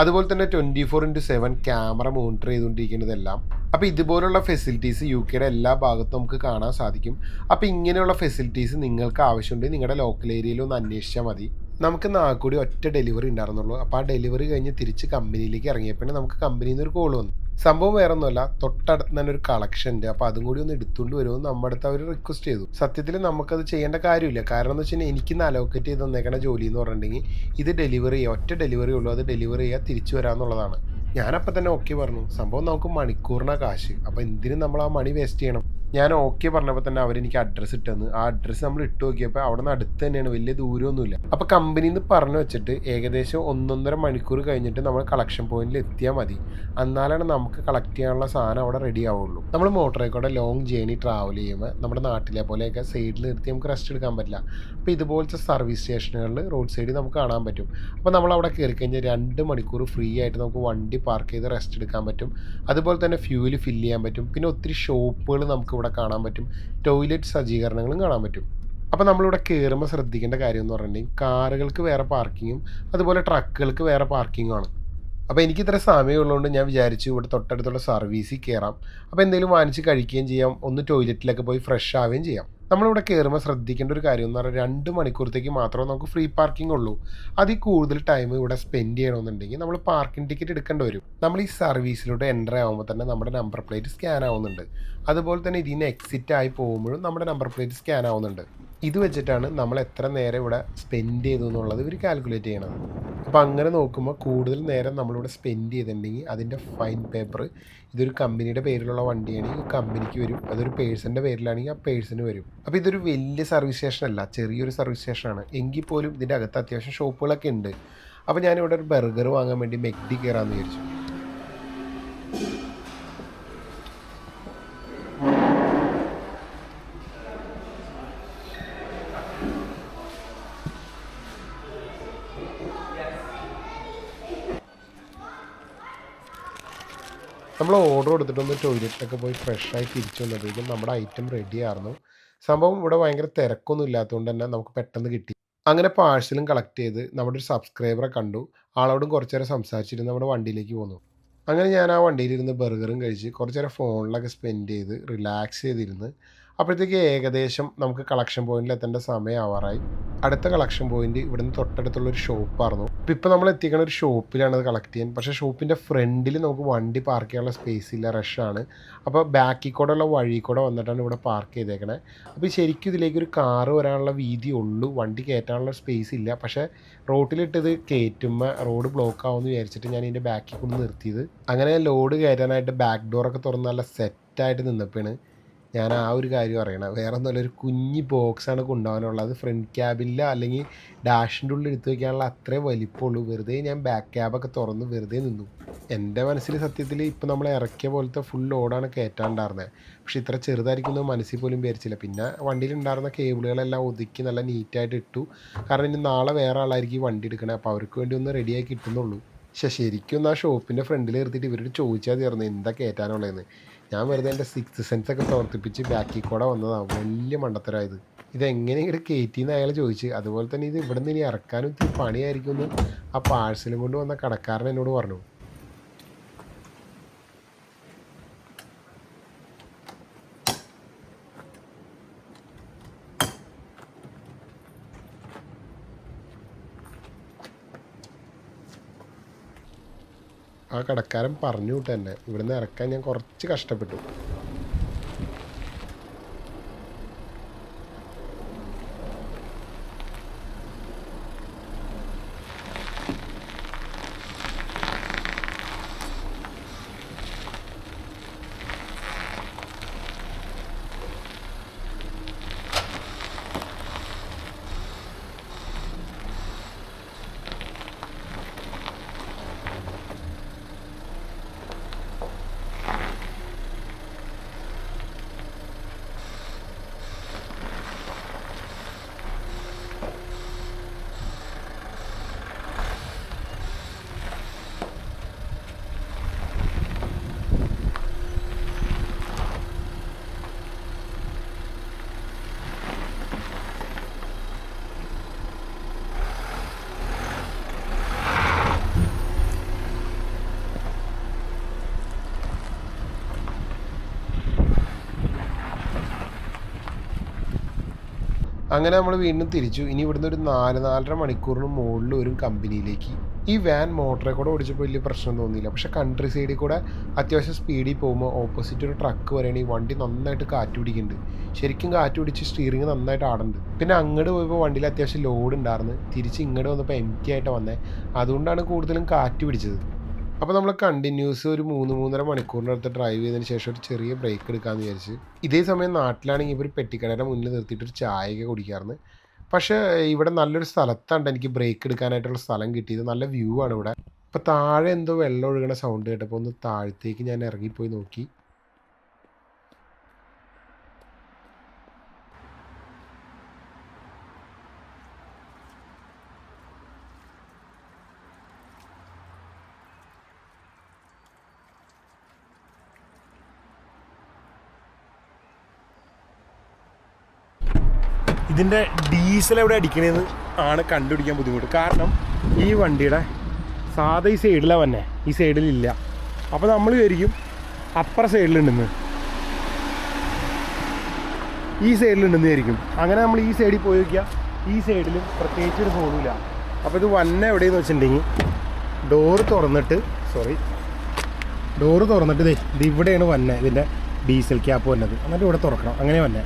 അതുപോലെ തന്നെ 24/7 ക്യാമറ മോണിറ്റർ ചെയ്തുകൊണ്ടിരിക്കുന്നതെല്ലാം. അപ്പോൾ ഇതുപോലുള്ള ഫെസിലിറ്റീസ് UK എല്ലാ ഭാഗത്തും നമുക്ക് കാണാൻ സാധിക്കും. അപ്പോൾ ഇങ്ങനെയുള്ള ഫെസിലിറ്റീസ് നിങ്ങൾക്ക് ആവശ്യമുണ്ടെങ്കിൽ നിങ്ങളുടെ ലോക്കൽ ഏരിയയിൽ ഒന്ന് അന്വേഷിച്ചാൽ മതി. നമുക്ക് നാഗൂടി ഒറ്റ ഡെലിവറി ഉണ്ടായിരുന്നുള്ളൂ. അപ്പോൾ ആ ഡെലിവറി കഴിഞ്ഞ് തിരിച്ച് കമ്പനിയിലേക്ക് ഇറങ്ങിയപ്പോൾ നമുക്ക് കമ്പനിയിൽ നിന്ന് ഒരു കോൾ വന്നു. സംഭവം വേറെ ഒന്നുമല്ല, തൊട്ടടുത്ത് തന്നെ ഒരു കളക്ഷൻ ഉണ്ട്. അപ്പോൾ അതും കൂടി ഒന്ന് എടുത്തുകൊണ്ട് വരുമെന്ന് നമ്മുടെ അടുത്ത് അവർ റിക്വസ്റ്റ് ചെയ്തു. സത്യത്തിൽ നമുക്കത് ചെയ്യേണ്ട കാര്യമില്ല. കാരണം എന്ന് വെച്ച് കഴിഞ്ഞാൽ എനിക്കിന്ന് അലോക്കേറ്റ് ചെയ്ത് തന്നേക്കണ ജോലി എന്ന് പറഞ്ഞിട്ടുണ്ടെങ്കിൽ ഇത് ഡെലിവറി ചെയ്യുക, ഒറ്റ ഡെലിവറി ഉള്ളൂ, അത് ഡെലിവറി ചെയ്യുക, തിരിച്ചു വരാമെന്നുള്ളതാണ്. ഞാനപ്പോൾ തന്നെ ഓക്കെ പറഞ്ഞു. സംഭവം നമുക്ക് മണിക്കൂറിനാണ് കാശ്. അപ്പോൾ എന്തിനും നമ്മൾ ആ മണി വേസ്റ്റ് ചെയ്യണം. ഞാൻ ഓക്കെ പറഞ്ഞപ്പോൾ തന്നെ അവരെനിക്ക് അഡ്രസ്സ് ഇട്ടെന്ന്. ആ അഡ്രസ്സ് നമ്മൾ ഇട്ട് നോക്കിയപ്പോൾ അവിടെ നിന്ന് അടുത്ത് തന്നെയാണ്, വലിയ ദൂരമൊന്നുമില്ല. അപ്പോൾ കമ്പനിയിൽ നിന്ന് പറഞ്ഞു വെച്ചിട്ട് ഏകദേശം 1.5 മണിക്കൂർ കഴിഞ്ഞിട്ട് നമ്മൾ കളക്ഷൻ പോയിന്റിൽ എത്തിയാൽ മതി. എന്നാലാണ് നമുക്ക് കളക്ട് ചെയ്യാനുള്ള സാധനം അവിടെ റെഡി ആവുള്ളൂ. നമ്മൾ മോട്ടോറേക്കൂടെ ലോങ് ജേർണി ട്രാവൽ ചെയ്യുമ്പോൾ നമ്മുടെ നാട്ടിലെ പോലെയൊക്കെ സൈഡിൽ നിർത്തി നമുക്ക് റെസ്റ്റ് എടുക്കാൻ പറ്റില്ല. അപ്പോൾ ഇതുപോലത്തെ സർവീസ് സ്റ്റേഷനുകളിൽ റോഡ് സൈഡിൽ നമുക്ക് കാണാൻ പറ്റും. അപ്പോൾ നമ്മൾ അവിടെ കയറി കഴിഞ്ഞാൽ 2 മണിക്കൂർ ഫ്രീ ആയിട്ട് നമുക്ക് വണ്ടി പാർക്ക് ചെയ്ത് റെസ്റ്റ് എടുക്കാൻ പറ്റും. അതുപോലെ തന്നെ ഫ്യൂല് ഫില്ല് ചെയ്യാൻ പറ്റും. പിന്നെ ഒത്തിരി ഷോപ്പുകൾ നമുക്ക് ഇവിടെ കാണാൻ പറ്റും. ടോയ്ലറ്റ് സജ്ജീകരണങ്ങളും കാണാൻ പറ്റും. അപ്പോൾ നമ്മളിവിടെ കയറുമ്പോൾ ശ്രദ്ധിക്കേണ്ട കാര്യം എന്ന് പറഞ്ഞിട്ടുണ്ടെങ്കിൽ കാറുകൾക്ക് വേറെ പാർക്കിങ്ങും അതുപോലെ ട്രക്കുകൾക്ക് വേറെ പാർക്കിങ്ങുമാണ്. അപ്പോൾ എനിക്ക് ഇത്ര സമയമുള്ളതുകൊണ്ട് ഞാൻ വിചാരിച്ചു ഇവിടെ തൊട്ടടുത്തുള്ള സർവീസിൽ കയറാം. അപ്പോൾ എന്തെങ്കിലും വാങ്ങിച്ച് കഴിക്കുകയും ചെയ്യാം, ഒന്ന് ടോയ്ലറ്റിലൊക്കെ പോയി ഫ്രഷ് ആവുകയും ചെയ്യാം. നമ്മളിവിടെ കയറുമ്പോൾ ശ്രദ്ധിക്കേണ്ട ഒരു കാര്യം എന്ന് പറഞ്ഞാൽ 2 മണിക്കൂറത്തേക്ക് മാത്രമേ നമുക്ക് ഫ്രീ പാർക്കിംഗ് ഉള്ളൂ. അതിൽ കൂടുതൽ ടൈം ഇവിടെ സ്പെൻഡ് ചെയ്യണമെന്നുണ്ടെങ്കിൽ നമ്മൾ പാർക്കിംഗ് ടിക്കറ്റ് എടുക്കേണ്ടി വരും. നമ്മൾ ഈ സർവീസിലൂടെ എൻ്റർ ആകുമ്പോൾ തന്നെ നമ്മുടെ നമ്പർ പ്ലേറ്റ് സ്കാൻ ആവുന്നുണ്ട്. അതുപോലെ തന്നെ ഇതിൽ നിന്ന് എക്സിറ്റ് ആയി പോകുമ്പോഴും നമ്മുടെ നമ്പർ പ്ലേറ്റ് സ്കാൻ ആവുന്നുണ്ട്. ഇത് വെച്ചിട്ടാണ് നമ്മൾ എത്ര നേരം ഇവിടെ സ്പെൻഡ് ചെയ്തു എന്നുള്ളത് ഇവർ കാൽക്കുലേറ്റ് ചെയ്യണത്. അപ്പോൾ അങ്ങനെ നോക്കുമ്പോൾ കൂടുതൽ നേരം നമ്മളിവിടെ സ്പെൻഡ് ചെയ്തിട്ടുണ്ടെങ്കിൽ അതിൻ്റെ ഫൈൻ പേപ്പർ, ഇതൊരു കമ്പനിയുടെ പേരിലുള്ള വണ്ടിയാണെങ്കിൽ കമ്പനിക്ക് വരും, അതൊരു പേഴ്സൻ്റെ പേരിലാണെങ്കിൽ ആ പേഴ്സന് വരും. അപ്പോൾ ഇതൊരു വലിയ സർവീസ് സ്റ്റേഷനല്ല, ചെറിയൊരു സർവീസ് സ്റ്റേഷനാണ്. എങ്കിൽ പോലും ഇതിൻ്റെ അകത്ത് അത്യാവശ്യം ഷോപ്പുകളൊക്കെ ഉണ്ട്. അപ്പോൾ ഞാനിവിടെ ഒരു ബർഗർ വാങ്ങാൻ വേണ്ടി മെക്ഡി കയറാമെന്ന് വിചാരിച്ചു. നമ്മൾ ഓർഡർ കൊടുത്തിട്ടൊന്ന് ടോയ്ലറ്റിലൊക്കെ പോയി ഫ്രഷായി തിരിച്ചു വന്നപ്പോഴേക്കും നമ്മുടെ ഐറ്റം റെഡി ആയിരുന്നു. സംഭവം ഇവിടെ ഭയങ്കര തിരക്കൊന്നും ഇല്ലാത്തതുകൊണ്ട് തന്നെ നമുക്ക് പെട്ടെന്ന് കിട്ടി. അങ്ങനെ പാഴ്സലും കളക്ട് ചെയ്ത് നമ്മുടെ ഒരു സബ്സ്ക്രൈബറെ കണ്ടു. ആളോടും കുറച്ച് നേരം സംസാരിച്ചിരുന്ന് നമ്മുടെ വണ്ടിയിലേക്ക് പോന്നു. അങ്ങനെ ഞാൻ ആ വണ്ടിയിലിരുന്ന് ബർഗറും കഴിച്ച് കുറച്ച് നേരം ഫോണിലൊക്കെ സ്പെൻഡ് ചെയ്ത് റിലാക്സ് ചെയ്തിരുന്ന് അപ്പോഴത്തേക്ക് ഏകദേശം നമുക്ക് കളക്ഷൻ പോയിന്റിൽ എത്തേണ്ട സമയമാവാറായി. അടുത്ത കളക്ഷൻ പോയിന്റ് ഇവിടുന്ന് തൊട്ടടുത്തുള്ളൊരു ഷോപ്പായിരുന്നു. ഇപ്പോൾ നമ്മൾ എത്തിക്കണ ഒരു ഷോപ്പിലാണ് അത് കളക്ട് ചെയ്യാൻ. പക്ഷേ ഷോപ്പിൻ്റെ ഫ്രണ്ടിൽ നമുക്ക് വണ്ടി പാർക്ക് ചെയ്യാനുള്ള സ്പേസ് ഇല്ല, റഷാണ്. അപ്പോൾ ബാക്കിൽ കൂടെ ഉള്ള വഴി കൂടെ വന്നിട്ടാണ് ഇവിടെ പാർക്ക് ചെയ്തേക്കണേ. അപ്പോൾ ശരിക്കും ഇതിലേക്ക് ഒരു കാറ് വരാനുള്ള വീതി ഉള്ളൂ, വണ്ടി കയറ്റാനുള്ള സ്പേസ് ഇല്ല. പക്ഷേ റോട്ടിലിട്ടത് കയറ്റുമ്പോൾ റോഡ് ബ്ലോക്ക് ആവുമെന്ന് വിചാരിച്ചിട്ട് ഞാൻ ഇതിൻ്റെ ബാക്കിൽ കൊണ്ട് നിർത്തിയത്. അങ്ങനെ ലോഡ് കയറ്റാനായിട്ട് ബാക്ക് ഡോറൊക്കെ തുറന്ന് നല്ല സെറ്റായിട്ട് നിന്നപ്പോഴാണ് ഞാൻ ആ ഒരു കാര്യം അറിയണം. വേറെ ഒന്നുമല്ല, ഒരു കുഞ്ഞ് ബോക്സാണ് കൊണ്ടുപോകാനുള്ളത്. ഫ്രണ്ട് ക്യാബില്ല, അല്ലെങ്കിൽ ഡാഷിൻ്റെ ഉള്ളിൽ എടുത്ത് വയ്ക്കാനുള്ള അത്രേ വലിപ്പമുള്ളൂ. വെറുതെ ഞാൻ ബാക്ക് ക്യാബൊക്കെ തുറന്ന് വെറുതെ നിന്നു. എൻ്റെ മനസ്സിൽ സത്യത്തിൽ ഇപ്പം നമ്മൾ ഇറക്കിയ പോലത്തെ ഫുൾ ലോഡാണ് കയറ്റാണ്ടായിരുന്നത്. പക്ഷേ ഇത്ര ചെറുതായിരിക്കുന്നത് മനസ്സിൽ പോലും വിചാരിച്ചില്ല. പിന്നെ വണ്ടിയിലുണ്ടായിരുന്ന കേബിളുകളെല്ലാം ഒതുക്കി നല്ല നീറ്റായിട്ട് ഇട്ടു. കാരണം ഇനി നാളെ വേറെ ആളായിരിക്കും വണ്ടി എടുക്കണേ, അപ്പോൾ അവർക്ക് വേണ്ടി ഒന്ന് റെഡിയാക്കി കിട്ടുന്നുള്ളൂ. പക്ഷേ ശരിക്കും ഒന്ന് ആ ഷോപ്പിൻ്റെ ഫ്രണ്ടിൽ നിർത്തിയിട്ട് ഇവരോട് ചോദിച്ചാൽ തീർന്നു എന്താ കയറ്റാനുള്ളതെന്ന്. ഞാൻ വെറുതെ എൻ്റെ സിക്സ് സെൻസൊക്കെ പ്രവർത്തിപ്പിച്ച് ബാക്കിൽ കൂടെ വന്നതാണ്. വലിയ മണ്ടത്തരമായത്. ഇതെങ്ങനെ ഇങ്ങനെ കയറ്റിയെന്ന് അയാൾ ചോദിച്ച്. അതുപോലെ തന്നെ ഇത് ഇവിടെ നിന്ന് ഇനി ഇറക്കാനും ഇത്തിരി പണിയായിരിക്കുമെന്ന് ആ പാഴ്സലും കൊണ്ട് വന്ന കടക്കാരൻ എന്നോട് പറഞ്ഞു. ആ കടക്കാരൻ പറഞ്ഞു വിട്ട് തന്നെ ഇവിടുന്ന് ഇറക്കാൻ ഞാൻ കുറച്ച് കഷ്ടപ്പെട്ടു. അങ്ങനെ നമ്മൾ വീണ്ടും തിരിച്ചു. ഇനി ഇവിടുന്ന് ഒരു 4-4.5 മണിക്കൂറിന് മുകളിൽ വരും കമ്പനിയിലേക്ക്. ഈ വാൻ മോട്ടറെ കൂടെ ഓടിച്ചപ്പോൾ വലിയ പ്രശ്നം തോന്നിയില്ല. പക്ഷേ കൺട്രി സൈഡിൽ കൂടെ അത്യാവശ്യം സ്പീഡിൽ പോകുമ്പോൾ ഓപ്പോസിറ്റ് ഒരു ട്രക്ക് വരികയാണെങ്കിൽ വണ്ടി നന്നായിട്ട് കാറ്റ് പിടിക്കുന്നുണ്ട്. ശരിക്കും കാറ്റ് പിടിച്ച് സ്റ്റിയറിങ് നന്നായിട്ട് ആടുന്നുണ്ട്. പിന്നെ അങ്ങോട്ട് പോയപ്പോൾ വണ്ടിയിൽ അത്യാവശ്യം ലോഡ് ഉണ്ടായിരുന്നു. തിരിച്ച് ഇങ്ങോട്ട് വന്നപ്പോൾ എം ടി ആയിട്ട് വന്നത്. അതുകൊണ്ടാണ് കൂടുതലും കാറ്റ് പിടിച്ചത്. അപ്പോൾ നമ്മൾ കണ്ടിന്യൂസ് ഒരു 3-3.5 മണിക്കൂറിനടുത്ത് ഡ്രൈവ് ചെയ്തതിന് ശേഷം ഒരു ചെറിയ ബ്രേക്ക് എടുക്കാമെന്ന് വിചാരിച്ച്. ഇതേ സമയം നാട്ടിലാണെങ്കിൽ ഇപ്പോൾ ഒരു പെട്ടിക്കടയുടെ മുന്നിൽ നിർത്തിയിട്ട് ഒരു ചായയൊക്കെ കുടിക്കാറുണ്ട്. പക്ഷേ ഇവിടെ നല്ലൊരു സ്ഥലത്താണ് എനിക്ക് ബ്രേക്ക് എടുക്കാനായിട്ടുള്ള സ്ഥലം കിട്ടിയത്. നല്ല വ്യൂ ആണ് ഇവിടെ. അപ്പോൾ താഴെ എന്തോ വെള്ളം ഒഴുകണ സൗണ്ട് കേട്ടപ്പോൾ ഒന്ന് താഴത്തേക്ക് ഞാൻ ഇറങ്ങിപ്പോയി നോക്കി. ഇതിൻ്റെ ഡീസൽ എവിടെ അടിക്കണേന്ന് ആണ് കണ്ടുപിടിക്കാൻ ബുദ്ധിമുട്ട്. കാരണം ഈ വണ്ടിയുടെ സാധാ ഈ സൈഡിലാണ് വന്നെ, ഈ സൈഡിലില്ല. അപ്പോൾ നമ്മൾ വിചാരിക്കും അപ്പുറ സൈഡിലുണ്ടെന്ന്, ഈ സൈഡിലുണ്ടെന്ന് വിചാരിക്കും. അങ്ങനെ നമ്മൾ ഈ സൈഡിൽ പോയി നോക്കിയാൽ ഈ സൈഡിലും പ്രത്യേകിച്ച് ഒരു ഹോളില്ല. അപ്പോൾ ഇത് വന്ന എവിടെയെന്ന് വെച്ചിട്ടുണ്ടെങ്കിൽ ഡോറ് തുറന്നിട്ട് ഇത് ഇവിടെയാണ് വന്നത്. ഇതിൻ്റെ ഡീസൽ ക്യാപ്പ് വന്നത്. എന്നിട്ട് ഇവിടെ തുറക്കണം, അങ്ങനെ വന്നെ.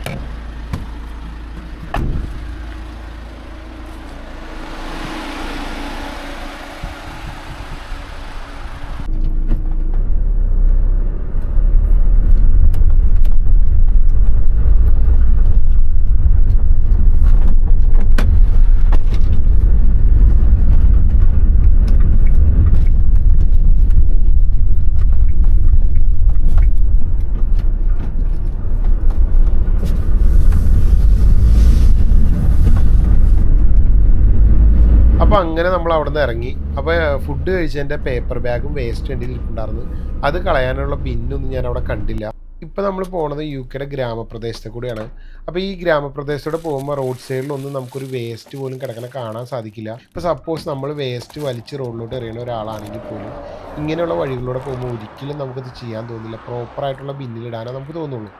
അപ്പോൾ അങ്ങനെ നമ്മൾ അവിടെ നിന്ന് ഇറങ്ങി. അപ്പോൾ ഫുഡ് കഴിച്ചതിൻ്റെ പേപ്പർ ബാഗും വേസ്റ്റ് എൻ്റെ ഇരിപ്പുണ്ടായിരുന്നു. അത് കളയാനുള്ള ബിന്നൊന്നും ഞാൻ അവിടെ കണ്ടില്ല. ഇപ്പോൾ നമ്മൾ പോകുന്നത് UK ഗ്രാമപ്രദേശത്തെ കൂടെയാണ്. അപ്പോൾ ഈ ഗ്രാമപ്രദേശത്തൂടെ പോകുമ്പോൾ റോഡ് സൈഡിലൊന്നും നമുക്കൊരു വേസ്റ്റ് പോലും കിടക്കണ കാണാൻ സാധിക്കില്ല. ഇപ്പോൾ സപ്പോസ് നമ്മൾ വേസ്റ്റ് വലിച്ച് റോഡിലോട്ട് എറിയുന്ന ഒരാളാണെങ്കിൽ പോലും ഇങ്ങനെയുള്ള വഴികളിലൂടെ പോകുമ്പോൾ ഒരിക്കലും നമുക്കത് ചെയ്യാൻ തോന്നില്ല. പ്രോപ്പറായിട്ടുള്ള ബിന്നിലിടാനേ നമുക്ക് തോന്നുള്ളൂ.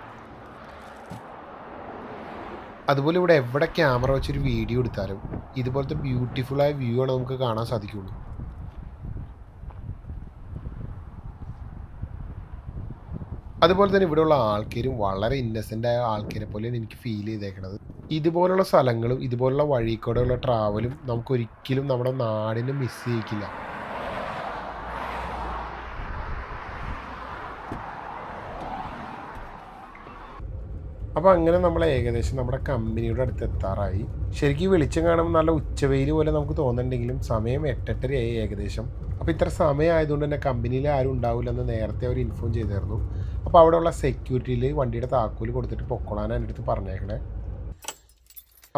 അതുപോലെ ഇവിടെ എവിടെ ക്യാമറ വെച്ചൊരു വീഡിയോ എടുത്താലും ഇതുപോലത്തെ ബ്യൂട്ടിഫുള്ളായ വ്യൂ ആണ് നമുക്ക് കാണാൻ സാധിക്കുള്ളൂ. അതുപോലെ തന്നെ ഇവിടെയുള്ള ആൾക്കാരും വളരെ ഇന്നസെൻ്റ് ആയ ആൾക്കാരെ പോലെയാണ് എനിക്ക് ഫീൽ ചെയ്തേക്കണത്. ഇതുപോലുള്ള സ്ഥലങ്ങളും ഇതുപോലുള്ള വഴിക്കൂടെയുള്ള ട്രാവലും നമുക്കൊരിക്കലും നമ്മുടെ നാടിനെ മിസ് ചെയ്യിക്കില്ല. അപ്പോൾ അങ്ങനെ നമ്മൾ ഏകദേശം നമ്മുടെ കമ്പനിയുടെ അടുത്ത് എത്താറായി. ശരിക്കും വെളിച്ചം കാണുമ്പോൾ നല്ല ഉച്ചവെയിൽ പോലെ നമുക്ക് തോന്നുന്നുണ്ടെങ്കിലും സമയം 8:30 ഏകദേശം. അപ്പോൾ ഇത്ര സമയം ആയതുകൊണ്ട് തന്നെ കമ്പനിയിൽ ആരും ഉണ്ടാവില്ലെന്ന് നേരത്തെ അവർ ഇൻഫോം ചെയ്തായിരുന്നു. അപ്പോൾ അവിടെയുള്ള സെക്യൂരിറ്റിയിൽ വണ്ടിയുടെ താക്കോൽ കൊടുത്തിട്ട് പൊക്കോളാൻ എൻ്റെ അടുത്ത് പറഞ്ഞേക്കണേ.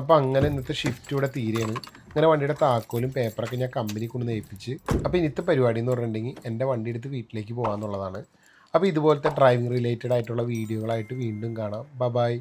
അപ്പോൾ അങ്ങനെ ഇന്നത്തെ ഷിഫ്റ്റ് ഇവിടെ തീരെയാണ്. അങ്ങനെ വണ്ടിയുടെ താക്കോലും പേപ്പറൊക്കെ ഞാൻ കമ്പനി കൊണ്ട് ഏൽപ്പിച്ച്. അപ്പോൾ ഇന്നത്തെ പരിപാടി എന്ന് പറഞ്ഞിട്ടുണ്ടെങ്കിൽ എൻ്റെ വണ്ടി എടുത്ത് വീട്ടിലേക്ക് പോകാമെന്നുള്ളതാണ്. അപ്പോൾ ഇതുപോലത്തെ ഡ്രൈവിംഗ് റിലേറ്റഡ് ആയിട്ടുള്ള വീഡിയോകളായിട്ട് വീണ്ടും കാണാം. ബൈ.